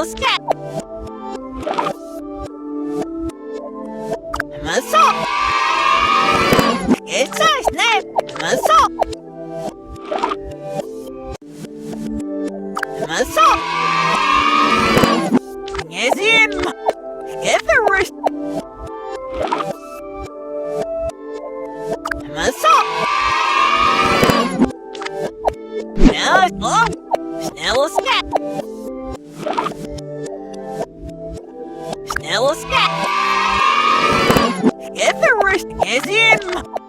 Snelle skat. Men så. Ikke snäpp. Men så. Men så. Nie zjem. Skifferus. Men så. Snelle slå. Snelle skat. Snelle skat. Skifferus. Nie zjem.